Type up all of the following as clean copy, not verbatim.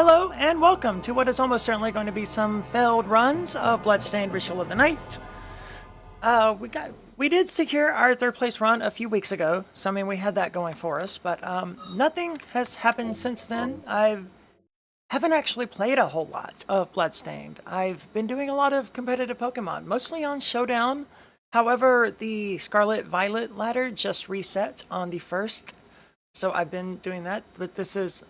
Hello and welcome to what is almost certainly going to be some failed runs of Bloodstained Ritual of the Night. We did secure our third place run a few weeks ago, so I mean we had that going for us, but nothing has happened since then. I haven't actually played a whole lot of Bloodstained. I've been doing a lot of competitive Pokemon, mostly on Showdown. However, the Scarlet Violet ladder just reset on the 1st, so I've been doing that, but this is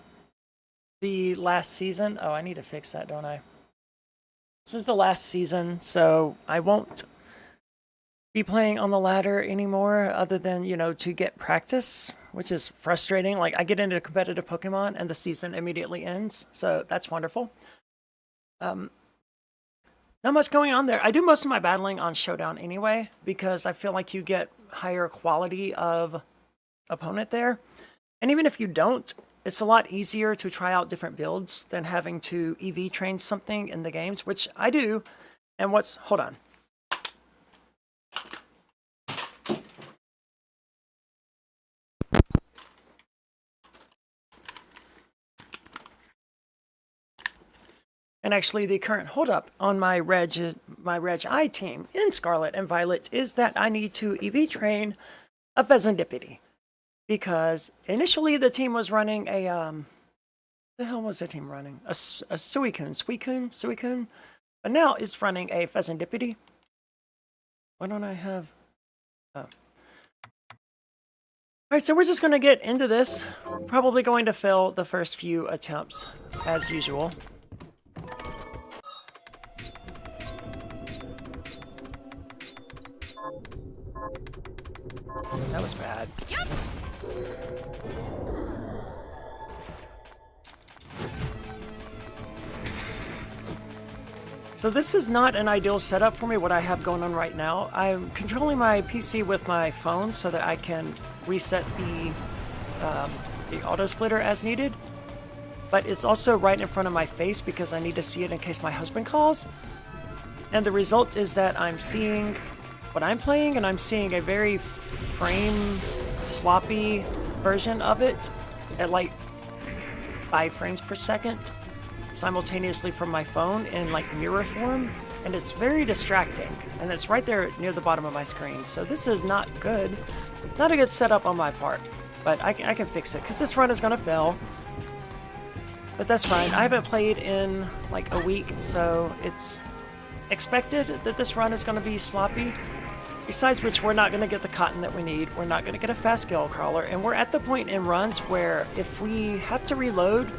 the last season. Oh, I need to fix that, don't I? This is the last season, so I won't be playing on the ladder anymore other than, you know, to get practice, which is frustrating. Like, I get into competitive Pokemon and the season immediately ends, so that's wonderful. Not much going on there. I do most of my battling on Showdown anyway, because I feel like you get higher quality of opponent there. And even if you don't, it's a lot easier to try out different builds than having to EV train something in the games, which I do. And hold on. And actually the current holdup on my Reg I team in Scarlet and Violet is that I need to EV train a Pheasantipity. Because initially the team was running a, the hell was the team running? A Suicune? But now it's running a Pheasantipity. Why don't I have... Oh. Alright, so we're just going to get into this. We're probably going to fail the first few attempts, as usual. That was bad. Yep. So this is not an ideal setup for me, what I have going on right now. I'm controlling my PC with my phone so that I can reset the auto splitter as needed. But it's also right in front of my face because I need to see it in case my husband calls. And the result is that I'm seeing what I'm playing, and I'm seeing a very frame sloppy version of it at like 5 frames per second simultaneously from my phone in like mirror form, and it's very distracting, and it's right there near the bottom of my screen. So this is not good. Not a good setup on my part, but I can fix it because this run is going to fail. But that's fine. I haven't played in like a week, so it's expected that this run is going to be sloppy. Besides which, we're not going to get the cotton that we need. We're not going to get a fast Gale Crawler, and we're at the point in runs where if we have to reload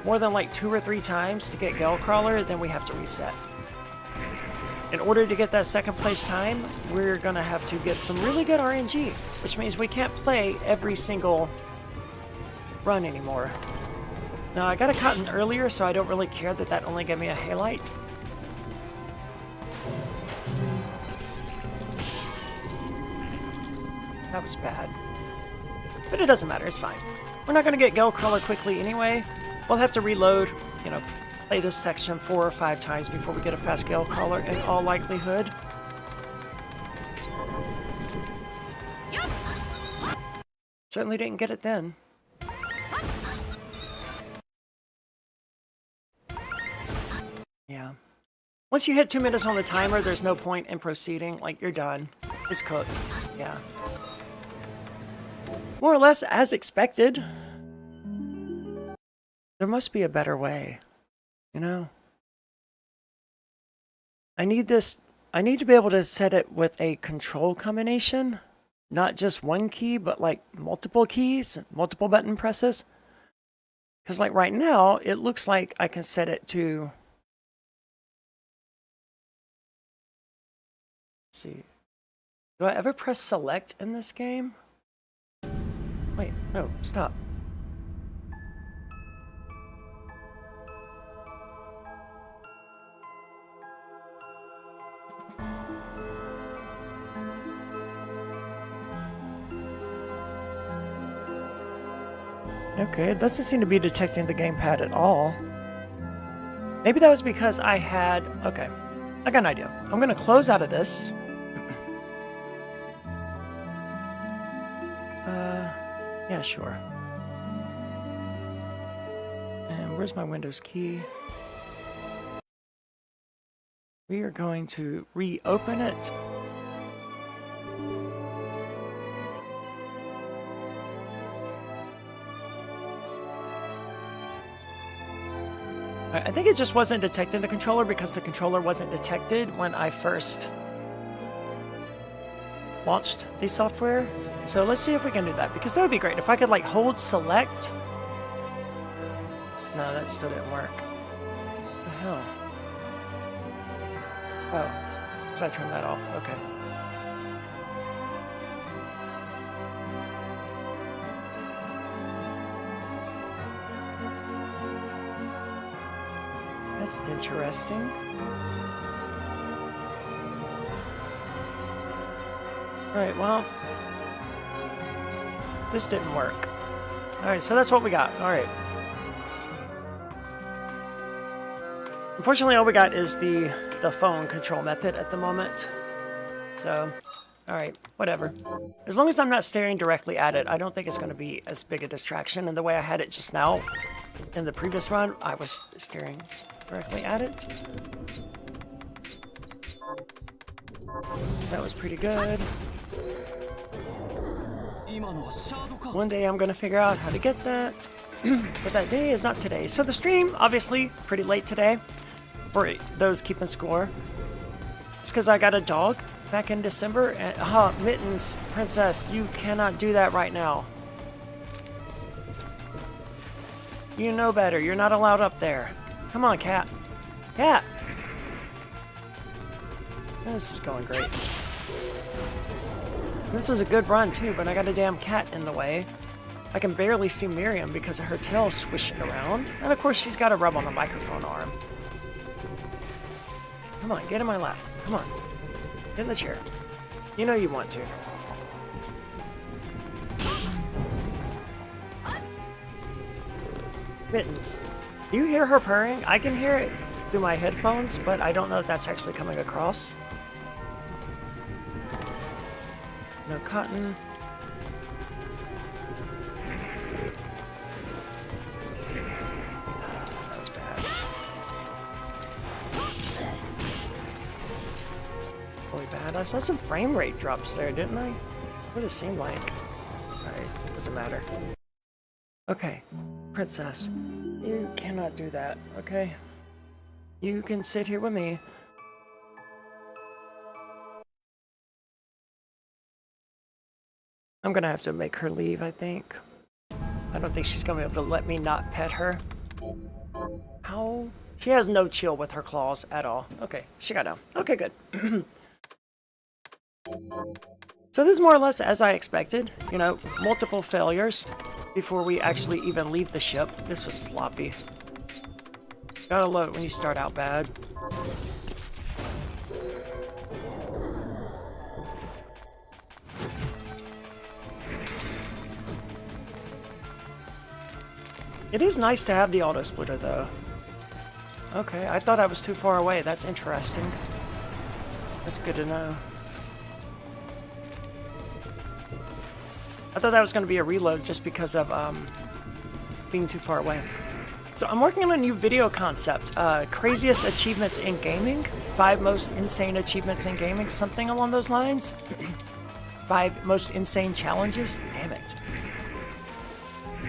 more than like 2 or 3 times to get Gale Crawler, then we have to reset. In order to get that second place time, we're going to have to get some really good RNG, which means we can't play every single run anymore. Now, I got a cotton earlier, so I don't really care that that only gave me a Halite. That was bad. But it doesn't matter, it's fine. We're not going to get Gale Crawler quickly anyway. We'll have to reload, you know, play this section 4 or 5 times before we get a fast Gale Crawler in all likelihood. Yep. Certainly didn't get it then. Yeah. Once you hit 2 minutes on the timer, there's no point in proceeding. Like, you're done. It's cooked. Yeah. More or less as expected. There must be a better way, you know? I need to be able to set it with a control combination. Not just one key, but like multiple keys, multiple button presses. Because like right now, it looks like I can set it to... Let's see. Do I ever press select in this game? Wait, no, stop. Okay, it doesn't seem to be detecting the gamepad at all. Maybe that was because I had... Okay, I got an idea. I'm going to close out of this. Yeah, sure. And where's my Windows key? We are going to reopen it. I think it just wasn't detecting the controller because the controller wasn't detected when I first launched the software. So let's see if we can do that, because that would be great. If I could like hold select. No, that still didn't work. What the hell? Oh, so I turned that off. Okay. That's interesting. Alright, well, this didn't work. Alright, so that's what we got. Alright. Unfortunately, all we got is the phone control method at the moment. So, alright, whatever. As long as I'm not staring directly at it, I don't think it's going to be as big a distraction. And the way I had it just now, in the previous run, I was staring directly at it. That was pretty good. One day I'm going to figure out how to get that. But that day is not today. So the stream, obviously, pretty late today. For those keeping score. It's because I got a dog back in December. And, Mittens, Princess, you cannot do that right now. You know better. You're not allowed up there. Come on, cat. Cat! This is going great. This was a good run, too, but I got a damn cat in the way. I can barely see Miriam because of her tail swishing around. And, of course, she's got a rub on the microphone arm. Come on, get in my lap. Come on. Get in the chair. You know you want to. Mittens. Do you hear her purring? I can hear it through my headphones, but I don't know if that's actually coming across. No cotton. That was bad. Really bad. I saw some frame rate drops there, didn't I? What does it seem like? Alright, doesn't matter. Okay, Princess. You cannot do that, okay? You can sit here with me. I'm gonna have to make her leave, I think. I don't think she's gonna be able to let me not pet her. How? She has no chill with her claws at all. Okay, she got down. Okay, good. So this is more or less as I expected. You know, multiple failures before we actually even leave the ship. This was sloppy. Gotta love it when you start out bad. It is nice to have the auto splitter though. Okay, I thought I was too far away. That's interesting. That's good to know. I thought that was going to be a reload just because of being too far away. So I'm working on a new video concept. Craziest achievements in gaming. 5 most insane achievements in gaming. Something along those lines. 5 most insane challenges. Damn it.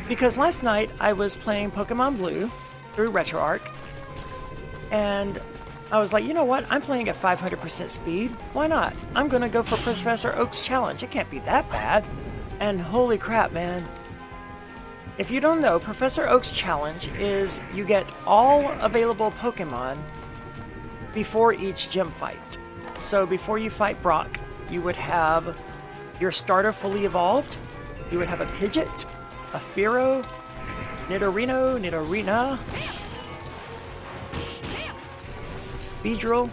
Because last night I was playing Pokemon Blue through RetroArch. And I was like, you know what? I'm playing at 500% speed. Why not? I'm going to go for Professor Oak's challenge. It can't be that bad. And holy crap, man. If you don't know, Professor Oak's challenge is you get all available Pokemon before each gym fight. So before you fight Brock, you would have your starter fully evolved. You would have a Pidgeot, a Fearow, Nidorina, Beedrill,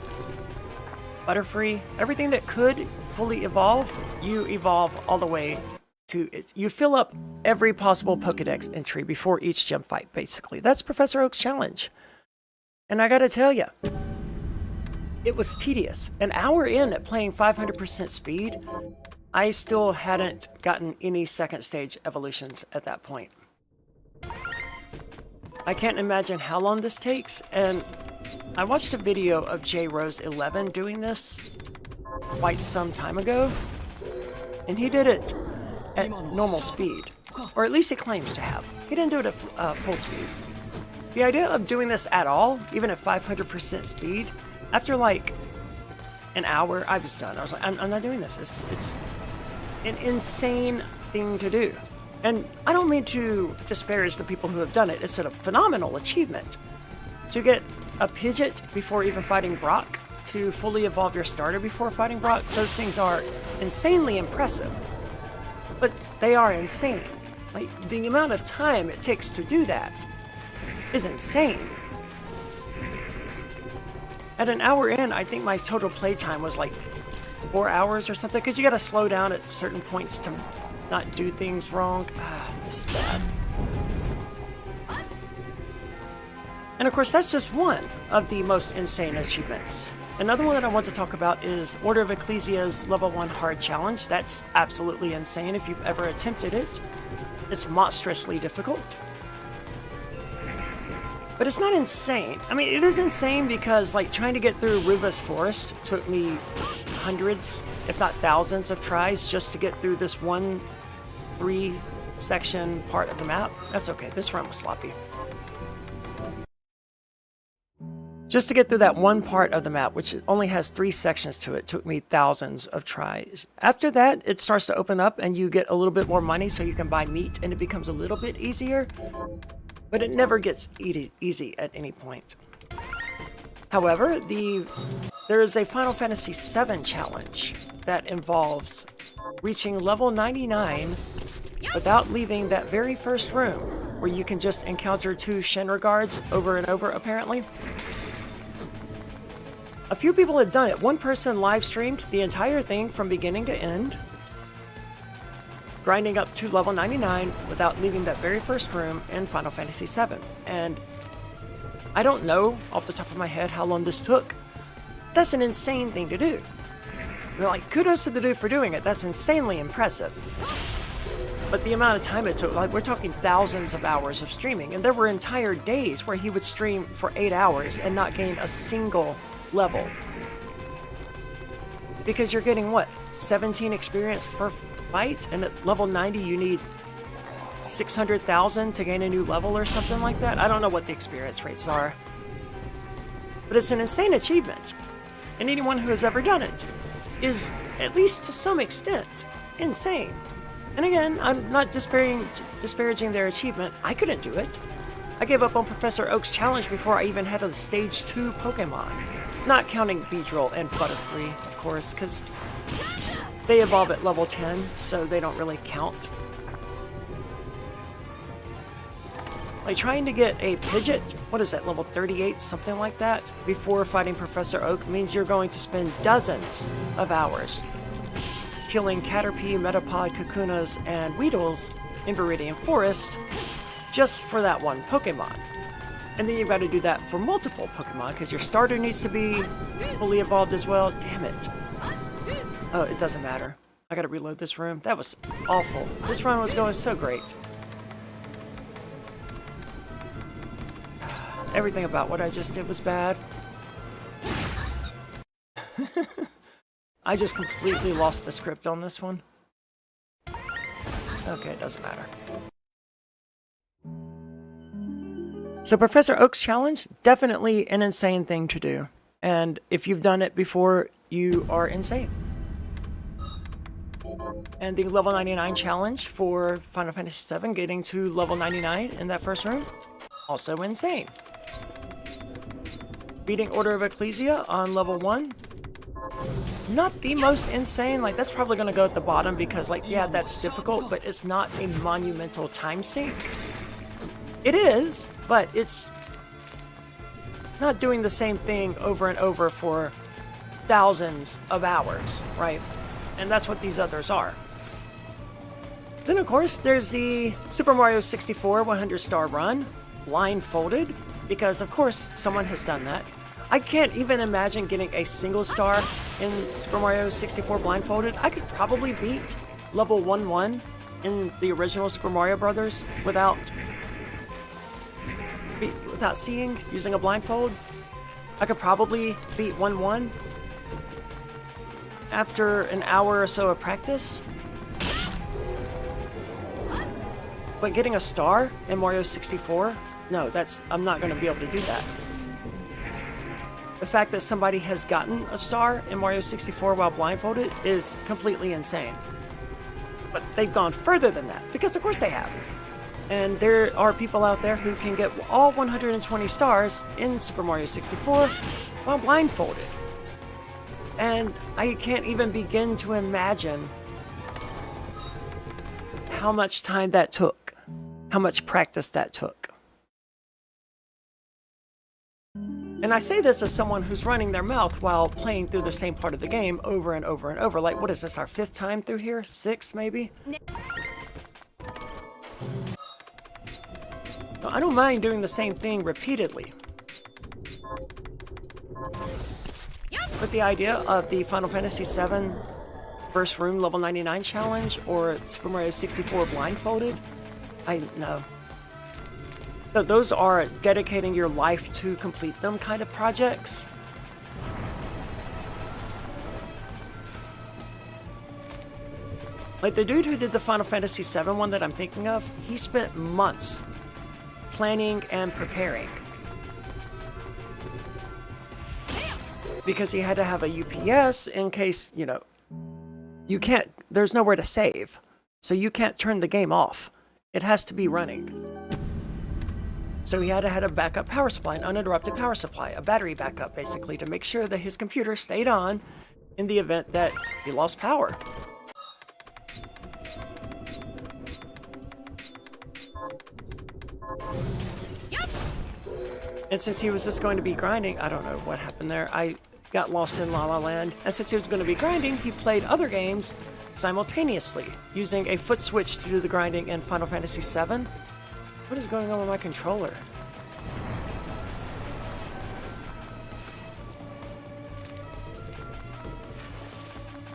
Butterfree, everything that could fully evolve, you evolve all the way to it. You fill up every possible Pokedex entry before each gym fight, basically. That's Professor Oak's challenge. And I gotta tell you, it was tedious. An hour in at playing 500% speed, I still hadn't gotten any second stage evolutions at that point. I can't imagine how long this takes, and I watched a video of JRose11 doing this quite some time ago, and he did it at normal speed, or at least he claims to have. He didn't do it at full speed. The idea of doing this at all, even at 500% speed, after like an hour, I was done. I was like, I'm not doing this. It's an insane thing to do. And I don't mean to disparage the people who have done it. It's a phenomenal achievement. To get a Pidgeot before even fighting Brock, to fully evolve your starter before fighting Brock, those things are insanely impressive. But they are insane. Like, the amount of time it takes to do that is insane. At an hour in, I think my total playtime was like 4 hours or something, because you gotta slow down at certain points to not do things wrong. This is bad. And of course, that's just one of the most insane achievements. Another one that I want to talk about is Order of Ecclesia's Level 1 Hard Challenge. That's absolutely insane if you've ever attempted it. It's monstrously difficult. But it's not insane. I mean, it is insane because, like, trying to get through Ruva's Forest took me hundreds, if not thousands, of tries just to get through this one 3-section part of the map. That's okay, this run was sloppy. Just to get through that one part of the map, which only has 3 sections to it, took me thousands of tries. After that, it starts to open up and you get a little bit more money so you can buy meat, and it becomes a little bit easier. But it never gets easy at any point. However, there is a Final Fantasy VII challenge that involves reaching level 99 without leaving that very first room, where you can just encounter 2 Shinra guards over and over, apparently. A few people have done it. One person live streamed the entire thing from beginning to end, grinding up to level 99 without leaving that very first room in Final Fantasy VII. And I don't know off the top of my head how long this took. That's an insane thing to do. You're like, kudos to the dude for doing it. That's insanely impressive. But the amount of time it took, like, we're talking thousands of hours of streaming. And there were entire days where he would stream for 8 hours and not gain a single level. Because you're getting, what, 17 experience per fight, and at level 90 you need 600,000 to gain a new level or something like that. I don't know what the experience rates are, but it's an insane achievement, and anyone who has ever done it is, at least to some extent, insane. And again, I'm not disparaging their achievement. I couldn't do it. I gave up on Professor Oak's challenge before I even had a stage 2 Pokemon, not counting Beedrill and Butterfree, of course, because they evolve at level 10, so they don't really count. Like, trying to get a Pidgeot, what is that, level 38, something like that, before fighting Professor Oak means you're going to spend dozens of hours killing Caterpie, Metapod, Kakunas, and Weedles in Viridian Forest just for that one Pokemon. And then you've got to do that for multiple Pokemon, because your starter needs to be fully evolved as well. Damn it. Oh, it doesn't matter. I gotta reload this room. That was awful. This run was going so great. Everything about what I just did was bad. I just completely lost the script on this one. Okay, it doesn't matter. So Professor Oak's challenge, definitely an insane thing to do. And if you've done it before, you are insane. And the level 99 challenge for Final Fantasy VII, getting to level 99 in that first room, also insane. Beating Order of Ecclesia on level 1, not the most insane. Like, that's probably going to go at the bottom because, like, yeah, that's difficult, but it's not a monumental time sink. It is, but it's not doing the same thing over and over for thousands of hours, right? And that's what these others are. Then, of course, there's the Super Mario 64 100-star run, blindfolded, because, of course, someone has done that. I can't even imagine getting a single star in Super Mario 64 blindfolded. I could probably beat level 1-1 in the original Super Mario Brothers without without seeing, using a blindfold. I could probably beat 1-1 after an hour or so of practice. But getting a star in Mario 64, no, I'm not going to be able to do that. The fact that somebody has gotten a star in Mario 64 while blindfolded is completely insane. But they've gone further than that, because of course they have. And there are people out there who can get all 120 stars in Super Mario 64 while blindfolded. And I can't even begin to imagine how much time that took, how much practice that took. And I say this as someone who's running their mouth while playing through the same part of the game over and over and over. Like, what is this, our 5th time through here? 6th, maybe? So I don't mind doing the same thing repeatedly. But the idea of the Final Fantasy VII First Room Level 99 challenge or Super Mario 64 blindfolded, no. Those are dedicating your life to complete them kind of projects. Like the dude who did the Final Fantasy VII one that I'm thinking of, he spent months planning and preparing. Because he had to have a UPS in case, there's nowhere to save. So you can't turn the game off. It has to be running. So he had to have a backup power supply, an uninterrupted power supply, a battery backup basically, to make sure that his computer stayed on in the event that he lost power. And since he was just going to be grinding, I don't know what happened there. I got lost in La La Land. And since he was going to be grinding, he played other games simultaneously, using a foot switch to do the grinding in Final Fantasy VII. What is going on with my controller?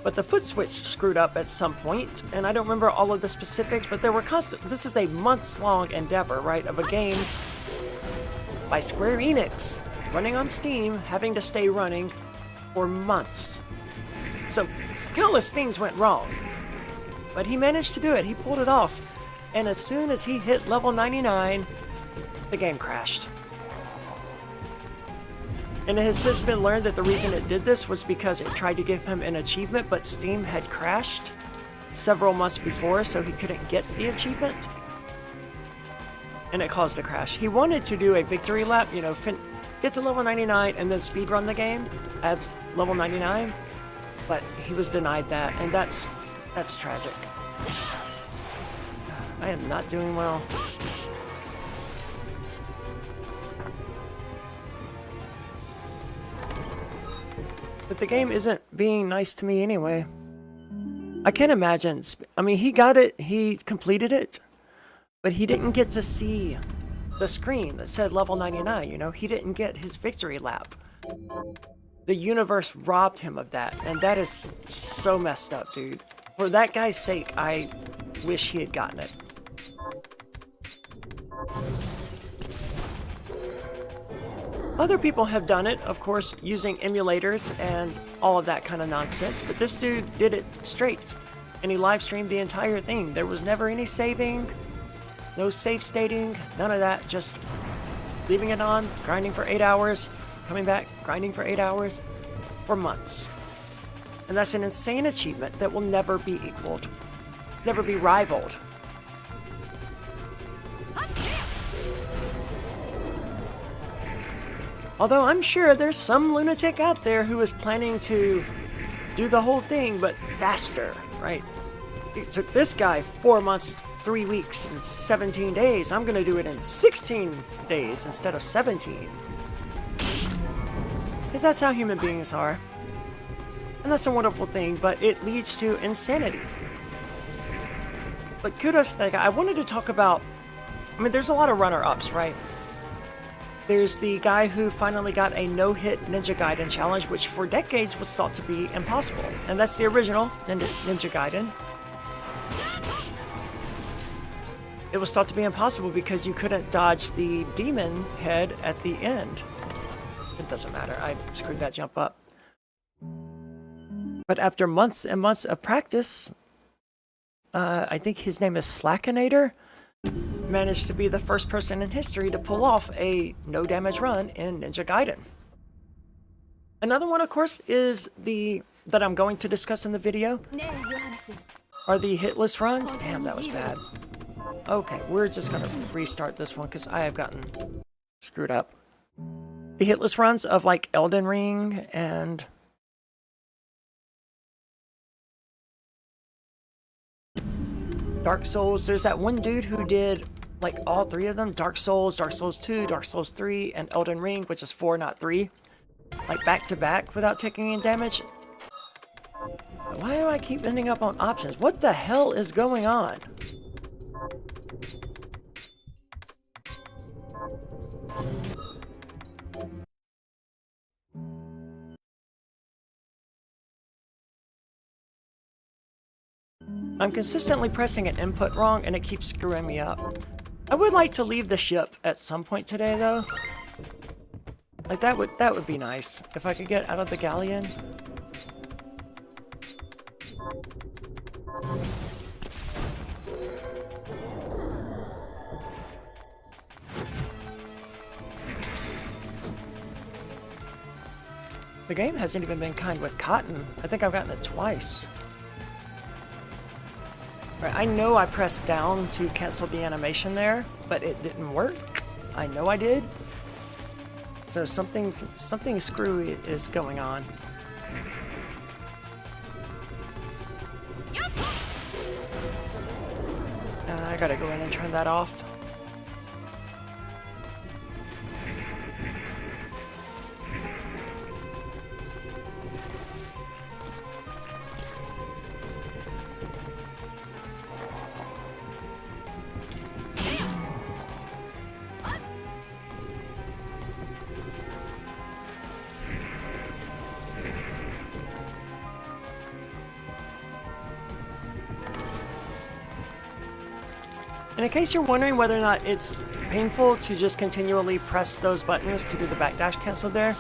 But the foot switch screwed up at some point, and I don't remember all of the specifics, but there were this is a months-long endeavor, right, of a game by Square Enix, running on Steam, having to stay running for months. So countless things went wrong, but he managed to do it. He pulled it off. And as soon as he hit level 99, the game crashed. And it has since been learned that the reason it did this was because it tried to give him an achievement, but Steam had crashed several months before, so he couldn't get the achievement. And it caused a crash. He wanted to do a victory lap, get to level 99 and then speedrun the game at level 99, but he was denied that, and that's tragic. I am not doing well. But the game isn't being nice to me anyway. I can't imagine. I mean, he got it, he completed it, but he didn't get to see the screen that said level 99, He didn't get his victory lap. The universe robbed him of that, and that is so messed up, dude. For that guy's sake, I wish he had gotten it. Other people have done it, of course, using emulators and all of that kind of nonsense, but this dude did it straight, and he live streamed the entire thing. There was never any saving, no save stating, none of that, just leaving it on, grinding for 8 hours, coming back, grinding for 8 hours, for months. And that's an insane achievement that will never be equaled, never be rivaled. Although I'm sure there's some lunatic out there who is planning to do the whole thing, but faster, right? It took this guy 4 months, 3 weeks, and 17 days. I'm gonna do it in 16 days instead of 17. Because that's how human beings are. And that's a wonderful thing, but it leads to insanity. But kudos to that guy. I wanted to talk about, there's a lot of runner-ups, right? There's the guy who finally got a no-hit Ninja Gaiden challenge, which for decades was thought to be impossible. And that's the original Ninja Gaiden. it was thought to be impossible because you couldn't dodge the demon head at the end. It doesn't matter, I screwed that jump up. But after months and months of practice, I think his name is Slackinator, managed to be the first person in history to pull off a no damage run in Ninja Gaiden. Another one, of course, is that I'm going to discuss in the video, are the hitless runs. Damn, that was bad. Okay, we're just gonna restart this one because I have gotten screwed up. The hitless runs of like Elden Ring and Dark Souls. There's that one dude who did like all three of them. Dark Souls, Dark Souls 2, Dark Souls 3, and Elden Ring, which is 4, not 3. Like back to back without taking any damage. Why do I keep ending up on options? What the hell is going on? I'm consistently pressing an input wrong and it keeps screwing me up. I would like to leave the ship at some point today though. Like that would be nice if I could get out of the galleon. The game hasn't even been kind with Cotton. I think I've gotten it twice. Right, I know I pressed down to cancel the animation there, but it didn't work. I know I did. So something screwy is going on. I gotta go in and turn that off. And in case you're wondering whether or not it's painful to just continually press those buttons to do the backdash cancel there,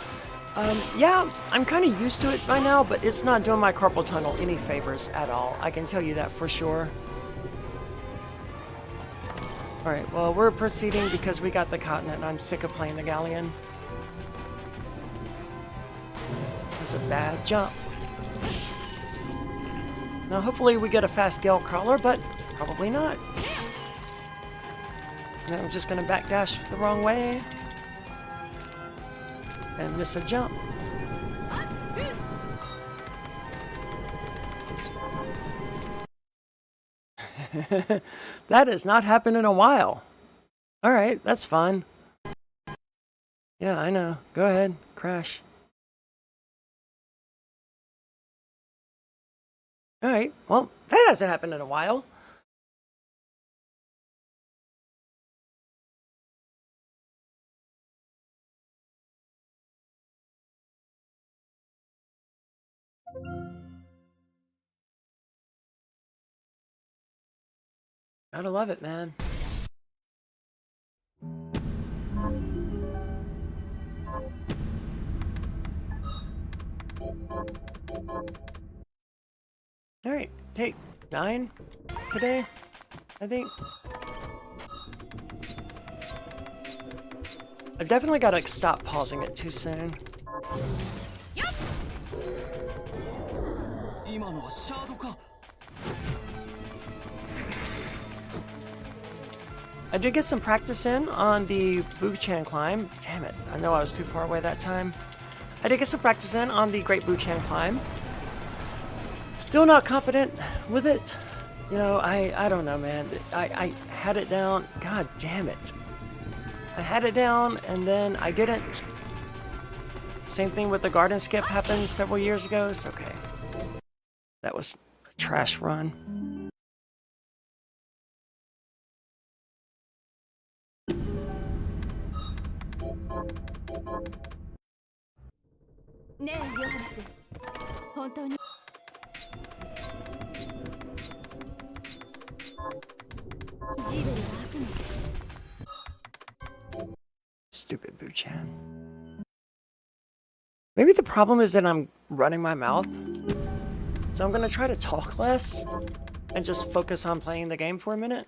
yeah, I'm kind of used to it by now, but it's not doing my carpal tunnel any favors at all. I can tell you that for sure. Alright, well, we're proceeding because we got the continent and I'm sick of playing the galleon. That's a bad jump. Now, hopefully we get a fast gale crawler, but probably not. And I'm just gonna backdash the wrong way and miss a jump. That has not happened in a while. Alright, that's fun. Yeah, I know. Go ahead, crash. Alright, well, that hasn't happened in a while. Gotta love it, man. Alright, take 9 today, I think. I've definitely got to stop pausing it too soon. I did get some practice in on the Buchan climb. Damn it, I know I was too far away that time. I did get some practice in on the Great Buchan climb. Still not confident with it. You know, I don't know, man. I had it down. God damn it. I had it down and then I didn't. Same thing with the garden skip happened several years ago. It's okay. That was a trash run. Stupid Buchan. Maybe the problem is that I'm running my mouth. So I'm gonna try to talk less and just focus on playing the game for a minute.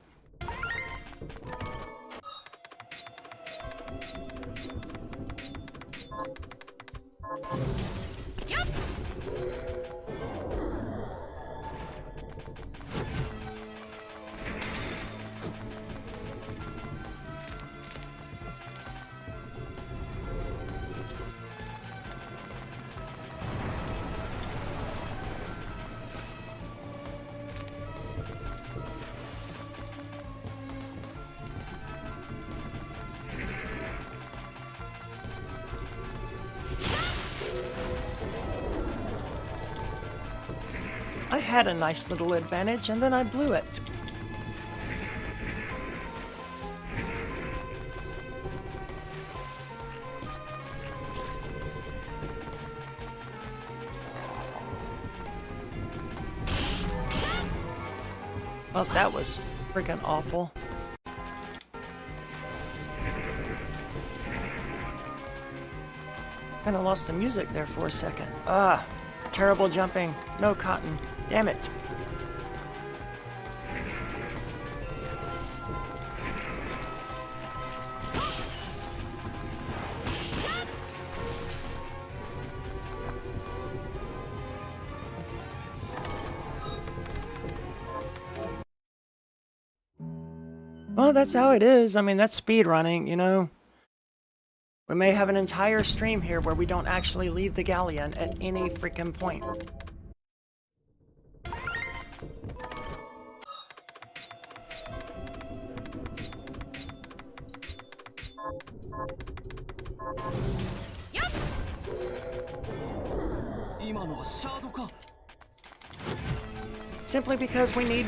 I had a nice little advantage and then I blew it. Well, that was freaking awful. Kinda lost the music there for a second. Ah, terrible jumping. No cotton. Damn it. Well, that's how it is. I mean, that's speedrunning, you know. We may have an entire stream here where we don't actually leave the galleon at any freaking point. Simply because we need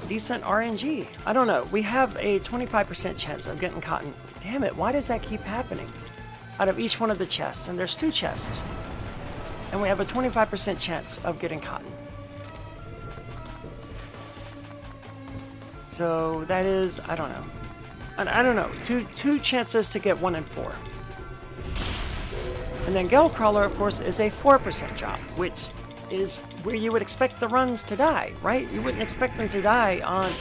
decent RNG. I don't know. We have a 25% chance of getting cotton. Damn it, why does that keep happening? Out of each one of the chests, and there's 2 chests. And we have a 25% chance of getting cotton. So that is, I don't know. I don't know, two chances to get 1 in 4. And then Crawler, of course, is a 4% drop, which is where you would expect the runs to die, right? You wouldn't expect them to die on...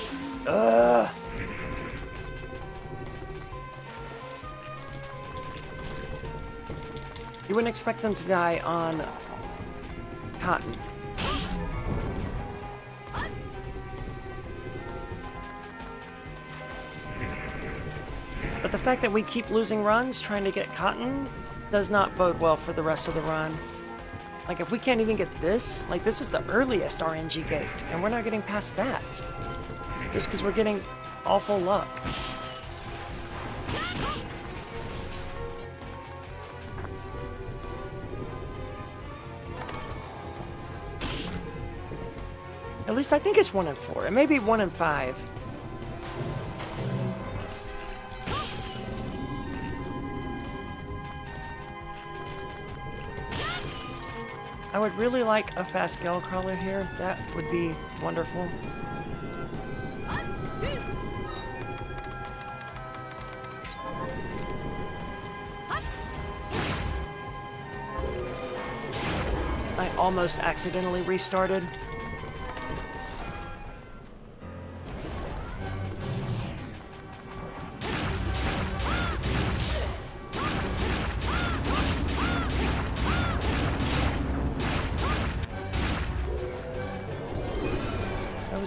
You wouldn't expect them to die on cotton. But the fact that we keep losing runs trying to get cotton does not bode well for the rest of the run. Like, if we can't even get this, like, this is the earliest RNG gate, and we're not getting past that. Just because we're getting awful luck. At least I think it's 1 in 4. It may be 1 in 5. I would really like a fast Crawler here. That would be wonderful. I almost accidentally restarted.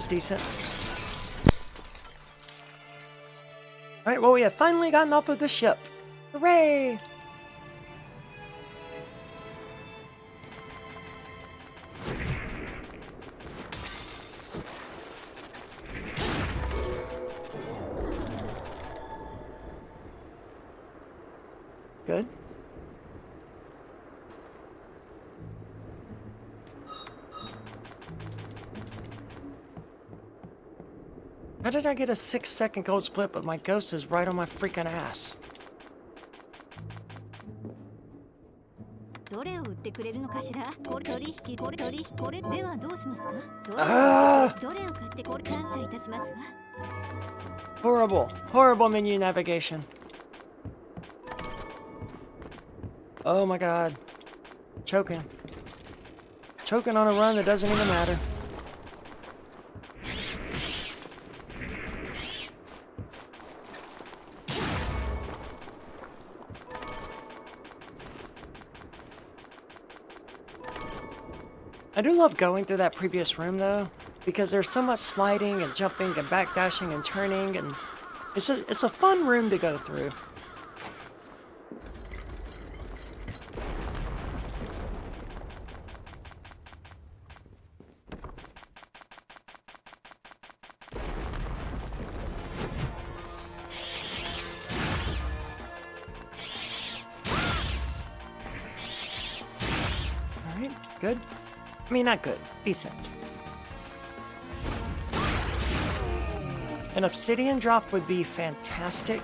Decent. Alright, well, we have finally gotten off of the ship. Hooray! Good. How did I get a 6-second gold split, but my ghost is right on my freaking ass? Horrible, horrible menu navigation. Oh my god. Choking. Choking on a run that doesn't even matter. I do love going through that previous room though, because there's so much sliding and jumping and backdashing and turning, and it's a fun room to go through. Alright, good. I mean, not good. Decent. An obsidian drop would be fantastic.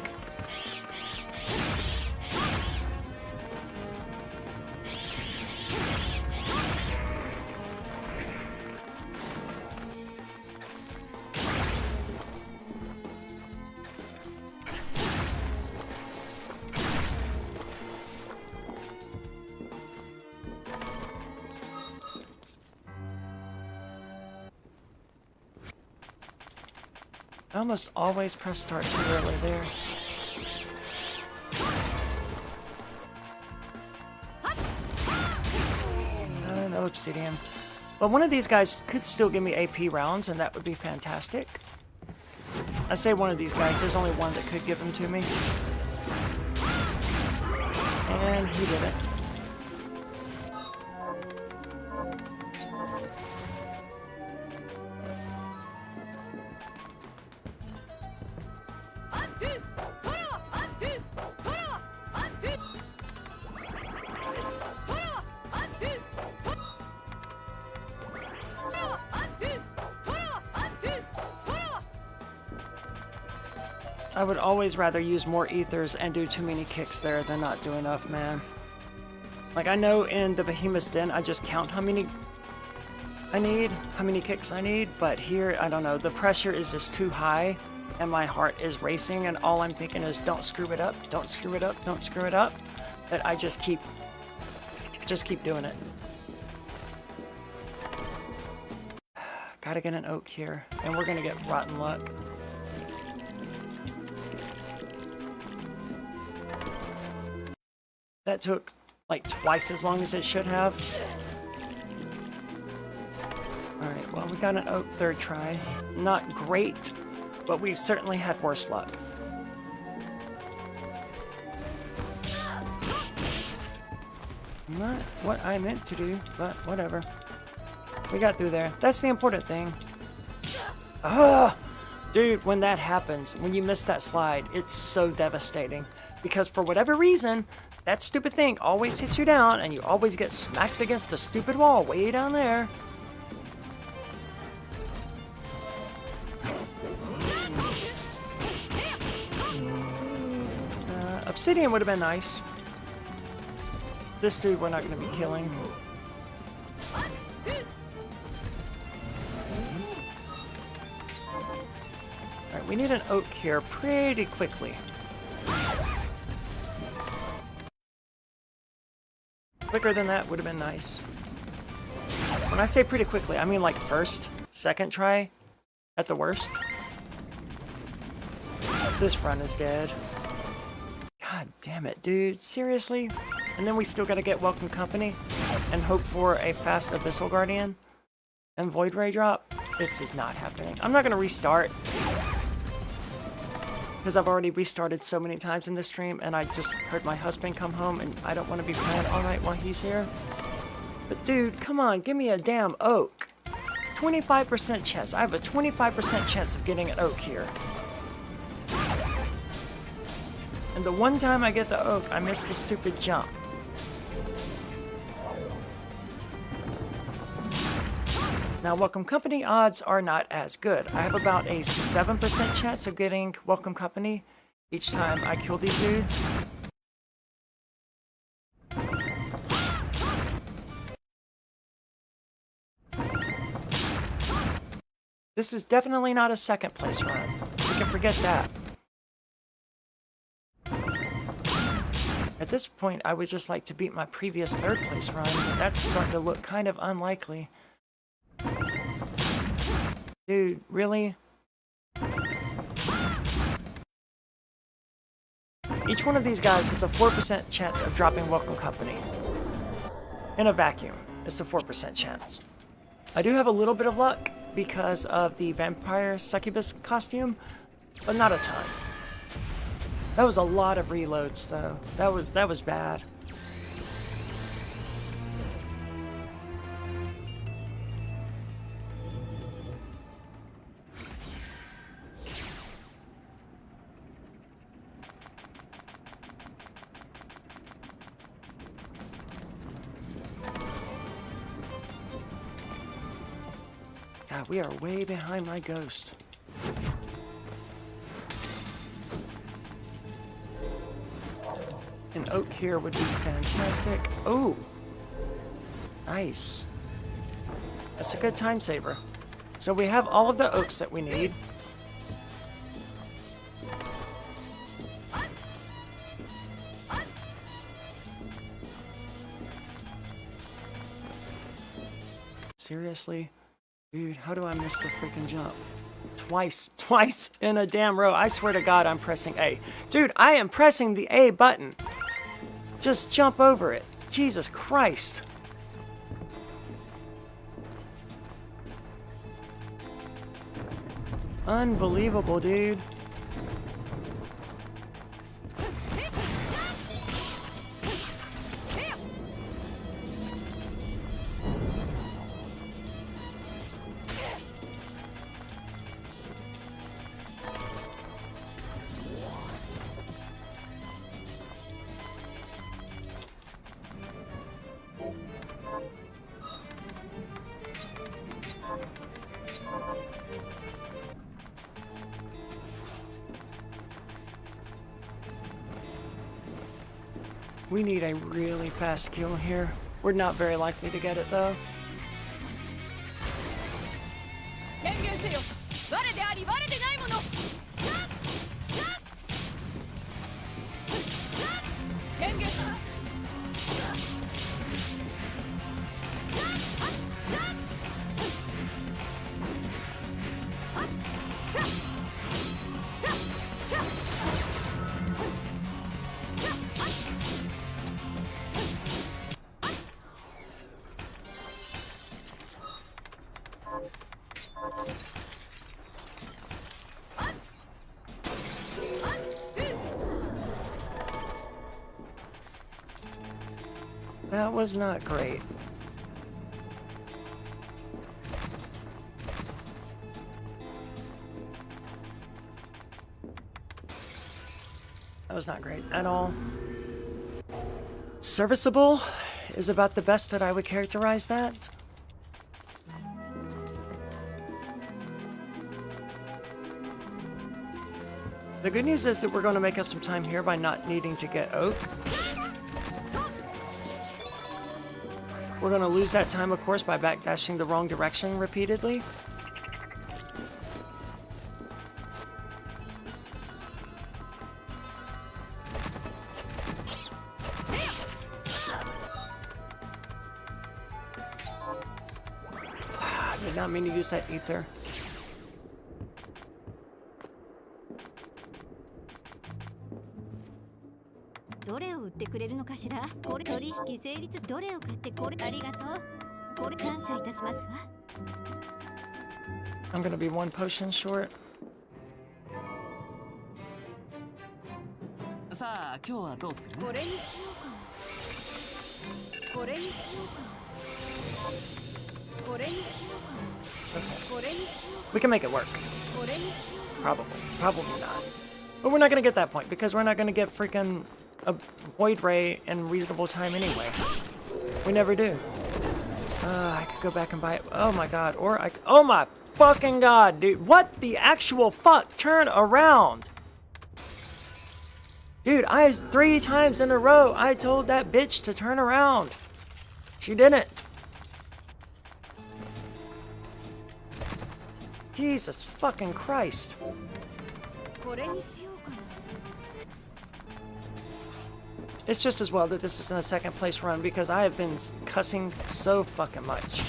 I almost always press start too early there. No obsidian. But one of these guys could still give me AP rounds, and that would be fantastic. I say one of these guys, there's only one that could give them to me. And he didn't. I would always rather use more ethers and do too many kicks there than not do enough, man. Like, I know in the Behemoth's Den, I just count how many kicks I need, but here, I don't know, the pressure is just too high, and my heart is racing, and all I'm thinking is, don't screw it up, don't screw it up, don't screw it up, that I just keep doing it. Gotta get an oak here, and we're gonna get rotten luck. That took like twice as long as it should have. Alright, well, we got an oak third try. Not great, but we've certainly had worse luck. Not what I meant to do, but whatever. We got through there. That's the important thing. Ah! Dude, when that happens, when you miss that slide, it's so devastating. Because for whatever reason, that stupid thing always hits you down, and you always get smacked against the stupid wall way down there. Obsidian would have been nice. This dude we're not going to be killing. Alright, we need an oak here pretty quickly. Quicker than that would have been nice. When I say pretty quickly, I mean like first, second try, at the worst. This run is dead. God damn it, dude. Seriously? And then we still gotta get Welcome Company and hope for a fast Abyssal Guardian and Void Ray drop? This is not happening. I'm not gonna restart, because I've already restarted so many times in this stream, and I just heard my husband come home, and I don't want to be playing all night while he's here. But dude, come on, give me a damn oak. 25% chance. I have a 25% chance of getting an oak here. And the one time I get the oak, I miss the stupid jump. Now, Welcome Company odds are not as good. I have about a 7% chance of getting Welcome Company each time I kill these dudes. This is definitely not a second place run. can forget that. At this point, I would just like to beat my previous third place run, but that's starting to look kind of unlikely. Dude, really? Each one of these guys has a 4% chance of dropping Welcome Company. In a vacuum, it's a 4% chance. I do have a little bit of luck because of the vampire succubus costume, but not a ton. That was a lot of reloads, though. That was bad. God, we are way behind my ghost. An oak here would be fantastic. Oh! Nice. That's a good time saver. So we have all of the oaks that we need. Seriously? Dude, how do I miss the freaking jump? Twice in a damn row. I swear to God, I'm pressing A. Dude, I am pressing the A button. Just jump over it. Jesus Christ. Unbelievable, dude. We need a really fast kill here. We're not very likely to get it though. That was not great. That was not great at all. Serviceable is about the best that I would characterize that. The good news is that we're going to make up some time here by not needing to get oak. We're going to lose that time, of course, by backdashing the wrong direction repeatedly. I did not mean to use that ether. I'm gonna be one potion short. We can make it work. Probably not. But we're not gonna get that point because we're not gonna get freaking a void ray in reasonable time anyway. We never do. I could go back and buy it. Oh my god. Or I. Oh my fucking god, dude. What the actual fuck? Turn around. Dude, 3 times in a row I told that bitch to turn around. She didn't. Jesus fucking Christ. It's just as well that this is in a second place run because I have been cussing so fucking much.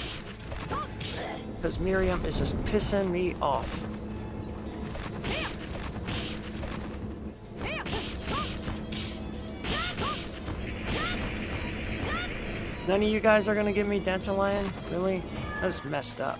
Because Miriam is just pissing me off. None of you guys are gonna give me Dandelion? Really? That's messed up.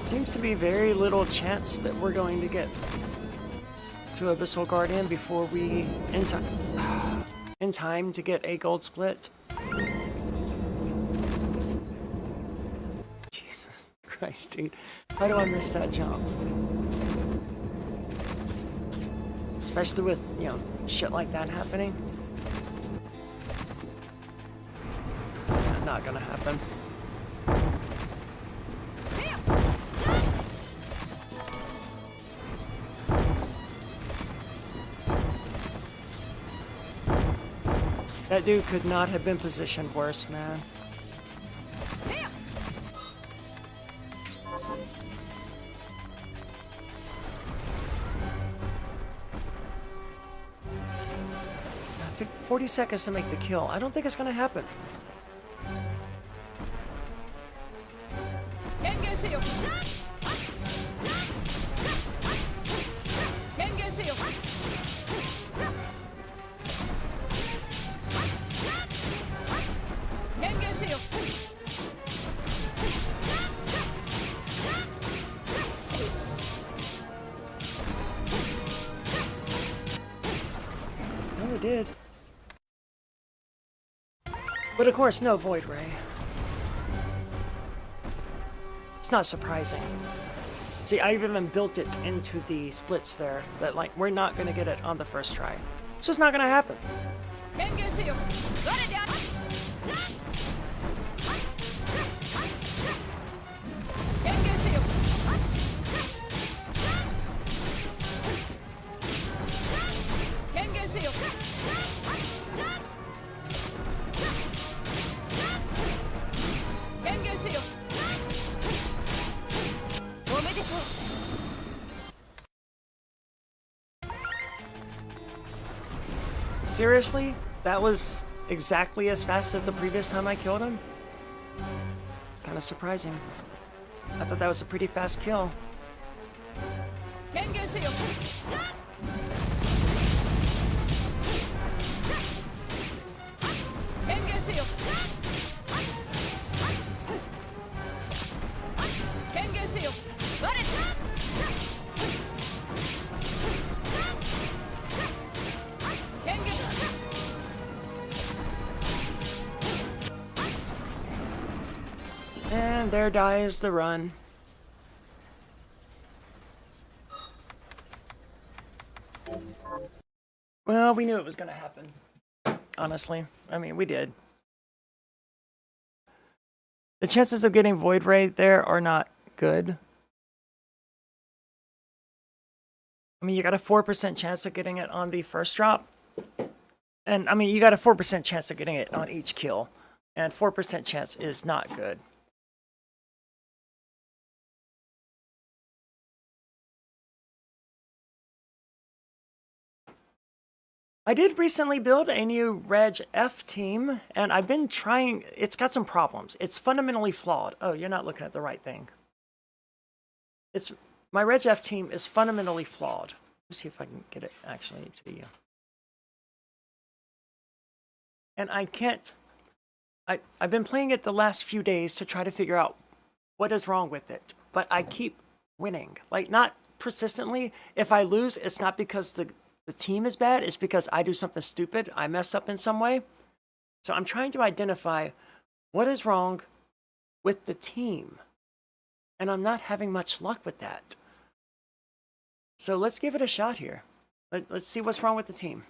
Seems to be very little chance that we're going to get to Abyssal Guardian before we in time to get a gold split. Jesus Christ, dude. Why do I miss that jump? Especially with, you know, shit like that happening. Not gonna happen. That dude could not have been positioned worse, man. I think 40 seconds to make the kill. I don't think it's gonna happen. Did. But of course, no Void Ray. It's not surprising. See, I even built it into the splits there, that like, we're not gonna get it on the first try. It's just not gonna happen. Seriously? That was exactly as fast as the previous time I killed him? It's kind of surprising. I thought that was a pretty fast kill. And there dies the run. Well, we knew it was going to happen. Honestly. I mean, we did. The chances of getting Void Ray there are not good. I mean, you got a 4% chance of getting it on the first drop. And, I mean, you got a 4% chance of getting it on each kill. And 4% chance is not good. I did recently build a new Reg F team, and I've been trying. It's got some problems. It's fundamentally flawed. Oh, you're not looking at the right thing. My Reg F team is fundamentally flawed. Let's see if I can get it actually to you. And I can't. I've been playing it the last few days to try to figure out what is wrong with it, but I keep winning. Like, not persistently. If I lose, it's not because the team is bad, it's because I do something stupid, I mess up in some way. So I'm trying to identify what is wrong with the team. And I'm not having much luck with that. So let's give it a shot here. Let's see what's wrong with the team.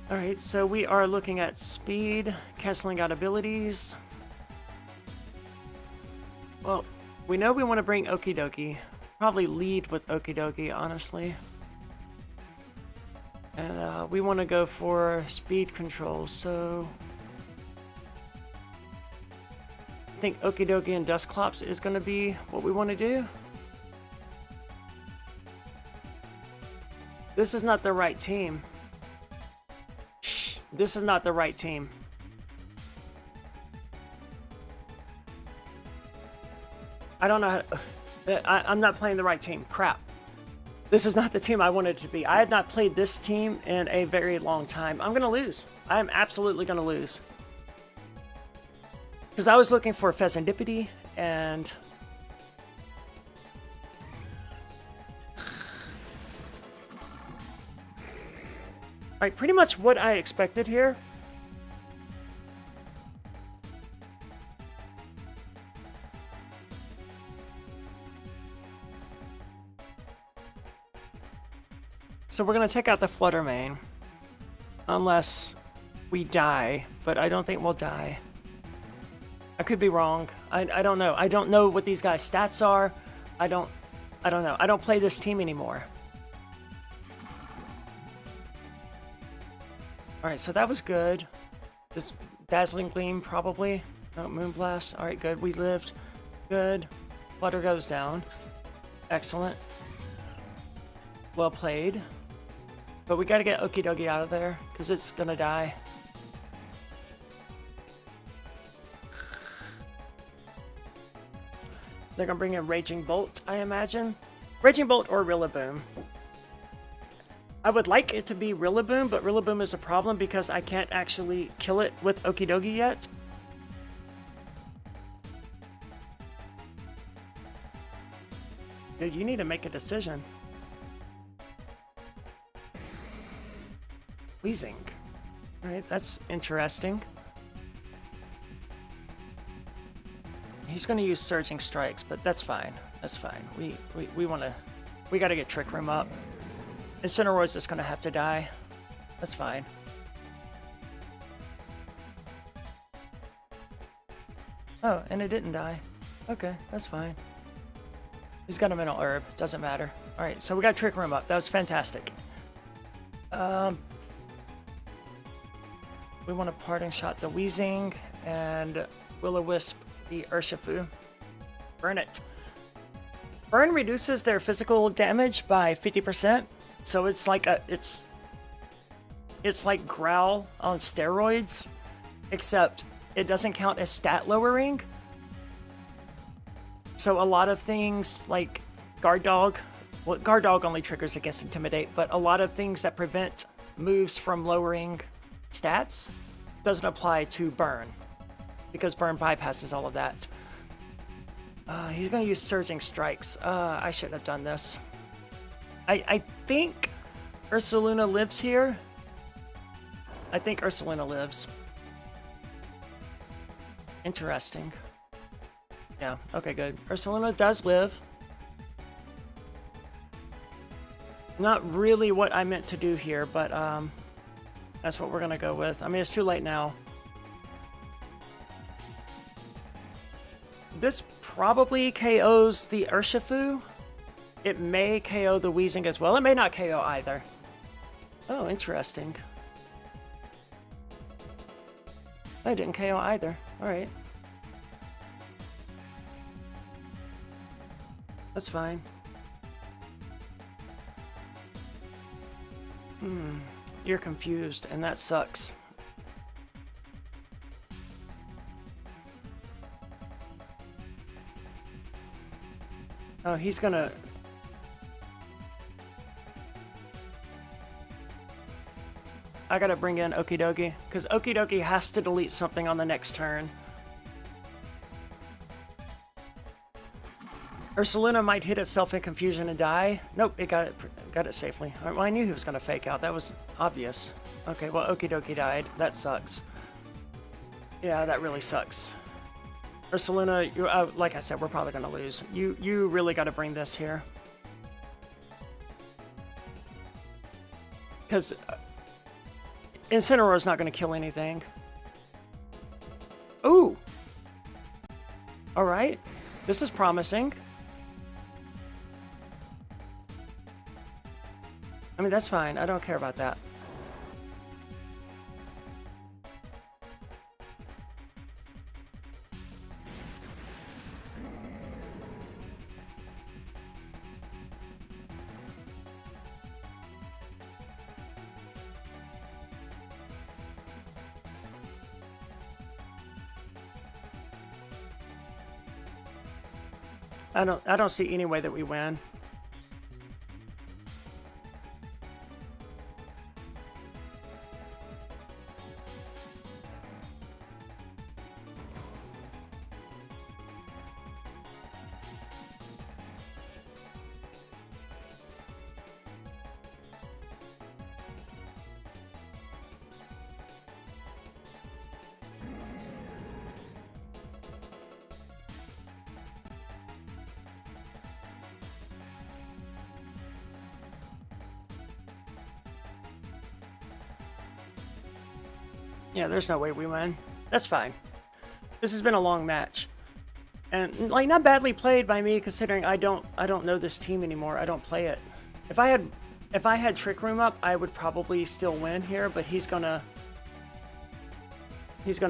Alright, so we are looking at speed, canceling out abilities. Well, we know we want to bring Okie Dokie. Probably lead with Okie Dokie, honestly. And we want to go for speed control, so... I think Okie Dokie and Dusclops is going to be what we want to do. This is not the right team. Shh, this is not the right team. I don't know how to, I'm not playing the right team. Crap. This is not the team I wanted it to be. I had not played this team in a very long time. I'm going to lose. I am absolutely going to lose. Because I was looking for Pheasantipity and... Alright, pretty much what I expected here. So we're going to take out the Flutter Mane. Unless we die, but I don't think we'll die. I could be wrong. I don't know. I don't know what these guys' stats are. I don't know. I don't play this team anymore. Alright, so that was good. This Dazzling Gleam, probably. No, Moonblast. Alright, good. We lived. Good. Flutter goes down. Excellent. Well played. But we gotta get Okie Dokie out of there, because it's gonna die. They're gonna bring in Raging Bolt, I imagine. Raging Bolt or Rillaboom. I would like it to be Rillaboom, but Rillaboom is a problem because I can't actually kill it with Okie Dokie yet. Dude, you need to make a decision. Wheezing. Alright, that's interesting. He's going to use Surging Strikes, but that's fine. That's fine. We want to... We got to get Trick Room up. Incineroar's just going to have to die. That's fine. Oh, and it didn't die. Okay, that's fine. He's got a Mental Herb. Doesn't matter. Alright, so we got Trick Room up. That was fantastic. We want to Parting Shot the Wheezing and Will-O-Wisp the Urshifu. Burn it. Burn reduces their physical damage by 50%, so it's like it's like Growl on steroids, except it doesn't count as stat lowering. So a lot of things like Guard Dog, well, Guard Dog only triggers against Intimidate, but a lot of things that prevent moves from lowering stats doesn't apply to Burn, because Burn bypasses all of that. He's going to use Surging Strikes. I shouldn't have done this. I think Ursaluna lives here. I think Ursaluna lives. Interesting. Yeah, okay, good. Ursaluna does live. Not really what I meant to do here, but that's what we're going to go with. I mean, it's too late now. This probably KOs the Urshifu. It may KO the Wheezing as well. It may not KO either. Oh, interesting. I didn't KO either. Alright. That's fine. You're confused, and that sucks. Oh, he's gonna... I gotta bring in Okie Dokie, because Okie Dokie has to delete something on the next turn. Ursaluna might hit itself in confusion and die. Nope, it got it safely. Well, I knew he was gonna fake out. That was obvious. Okay, well, Okie Dokie died. That sucks. Yeah, that really sucks. Ursaluna, you, like I said, we're probably gonna lose. You really gotta bring this here. Because Incineroar's not going to kill anything. Ooh! Alright. This is promising. I mean, that's fine. I don't care about that. I don't see any way that we win. Yeah, there's no way we win. That's fine. This has been a long match. And like not badly played by me considering I don't know this team anymore. I don't play it. If I had Trick Room up, I would probably still win here, but he's gonna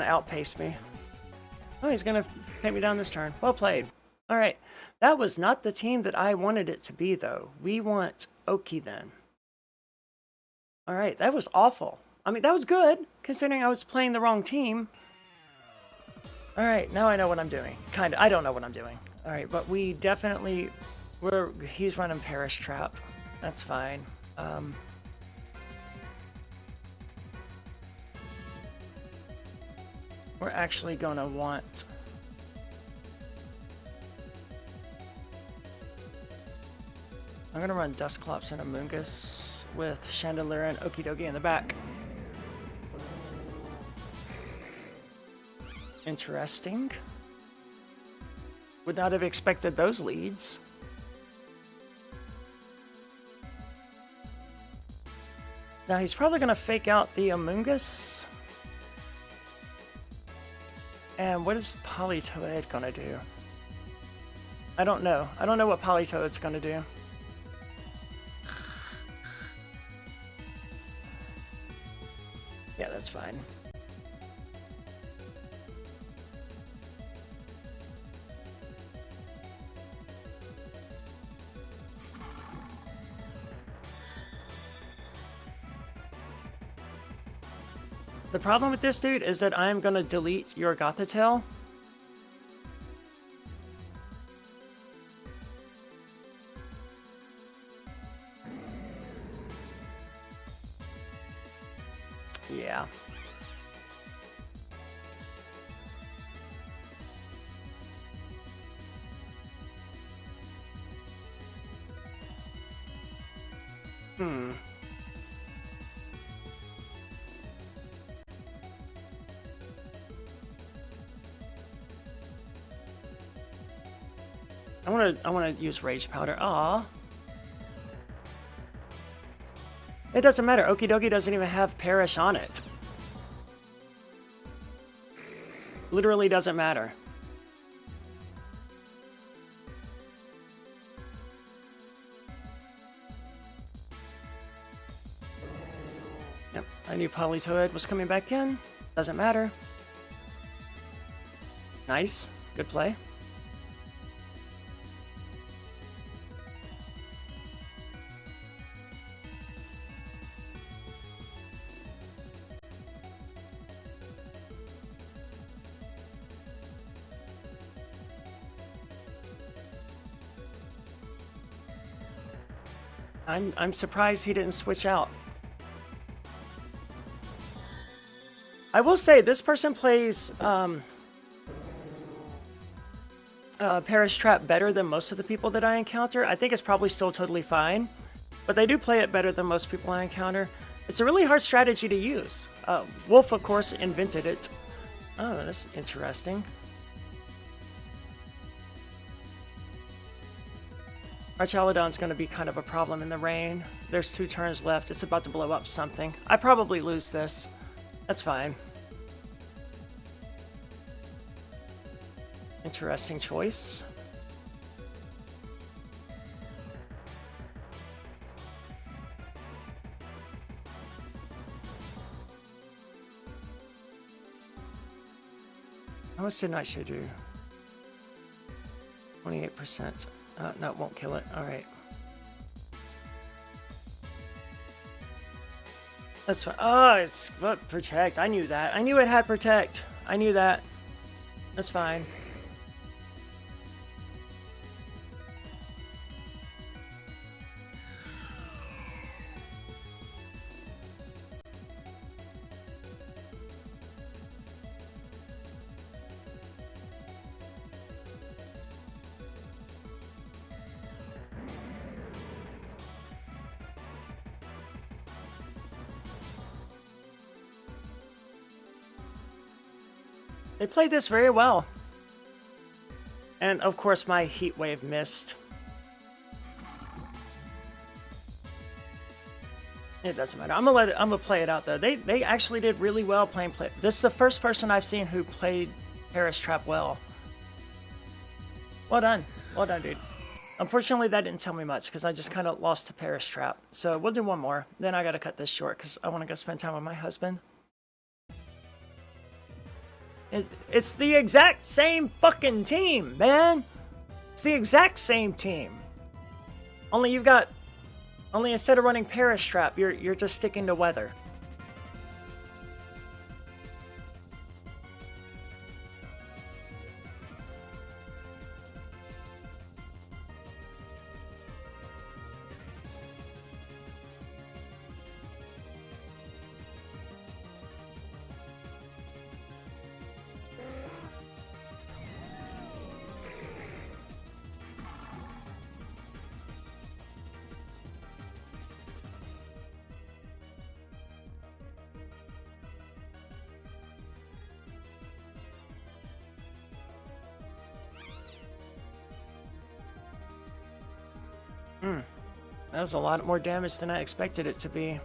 outpace me. Oh, he's gonna take me down this turn. Well played. Alright. That was not the team that I wanted it to be though. We want Oki then. Alright, that was awful. I mean, that was good, considering I was playing the wrong team. Alright, now I know what I'm doing. Kinda. I don't know what I'm doing. Alright, but we definitely... He's running Perish Trap. That's fine. We're actually gonna want... I'm gonna run Dusclops and Amoonguss with Chandelier and Okidogi in the back. Interesting. Would not have expected those leads. Now he's probably going to fake out the Amoonguss. And what is Politoed going to do? I don't know. I don't know what Politoed's going to do. Yeah, that's fine. The problem with this dude is that I'm gonna delete your Gothitelle. Yeah. I wanna use Rage Powder. Aw. It doesn't matter. Okidogi doesn't even have Perish on it. Literally doesn't matter. Yep, I knew Politoed was coming back in. Doesn't matter. Nice. Good play. I'm surprised he didn't switch out. I will say this person plays Perish Trap better than most of the people that I encounter. I think it's probably still totally fine, but they do play it better than most people I encounter. It's a really hard strategy to use. Wolf, of course, invented it. Oh, that's interesting. Archaludon's going to be kind of a problem in the rain. There's 2 turns left. It's about to blow up something. I probably lose this. That's fine. Interesting choice. How much did Nightshade do? 28%. No, it won't kill it. Alright. That's fine. Oh, it's protect. I knew that. I knew it had protect. I knew that. That's fine. They played this very well. And of course my heat wave missed. It doesn't matter. I'm gonna play it out though. They actually did really well playing This is the first person I've seen who played Paris Trap well. Well done. Well done, dude. Unfortunately that didn't tell me much because I just kind of lost to Paris Trap. So we'll do one more. Then I gotta cut this short because I want to go spend time with my husband. It's the exact same fucking team, man. It's the exact same team. Only instead of running Paris Trap, you're just sticking to weather. That was a lot more damage than I expected it to be.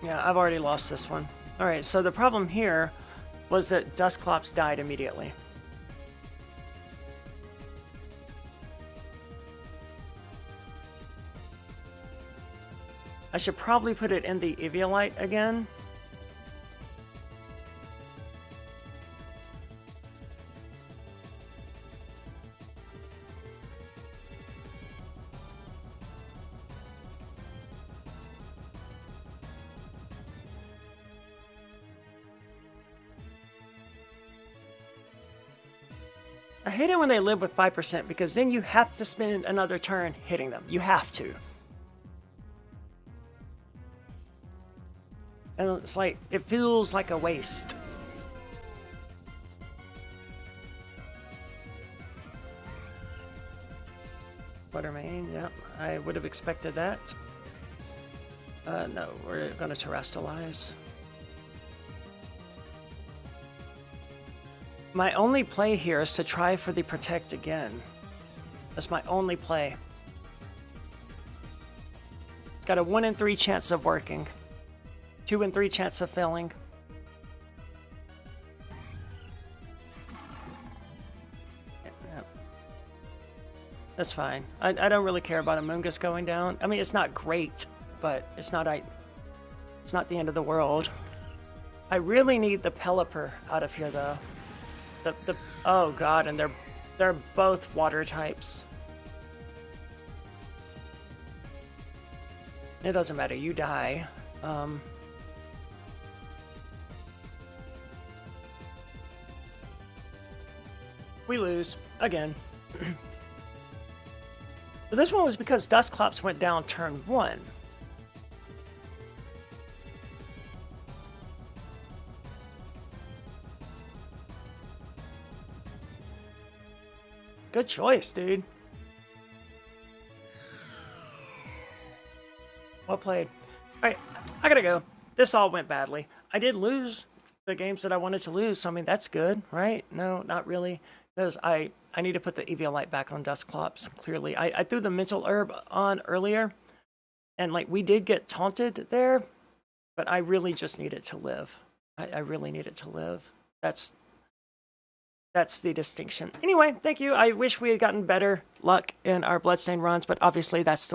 Yeah, I've already lost this one. Alright, so the problem here was that Dusclops died immediately. I should probably put it in the Eviolite again. I hate it when they live with 5% because then you have to spend another turn hitting them. You have to. And it's like, it feels like a waste. Buttermane, yep. I would have expected that. No, we're going to terrestrialize. My only play here is to try for the protect again. That's my only play. It's got a 1 in 3 chance of working. 2 in 3 chance of failing. Yep. That's fine. I don't really care about Amoongus going down. I mean, it's not great, but it's not the end of the world. I really need the Pelipper out of here, though. Oh god, and they're both water types. It doesn't matter, you die. We lose again. But this one was because Dusclops went down turn 1. Good choice, dude. Well played. Alright, I gotta go. This all went badly. I did lose the games that I wanted to lose, so I mean, that's good, right? No, not really. Because I need to put the EVL light back on Dusclops, clearly. I threw the mental herb on earlier, and like we did get taunted there, but I really just need it to live. I really need it to live. That's the distinction. Anyway, thank you. I wish we had gotten better luck in our Bloodstained runs, but obviously that's the way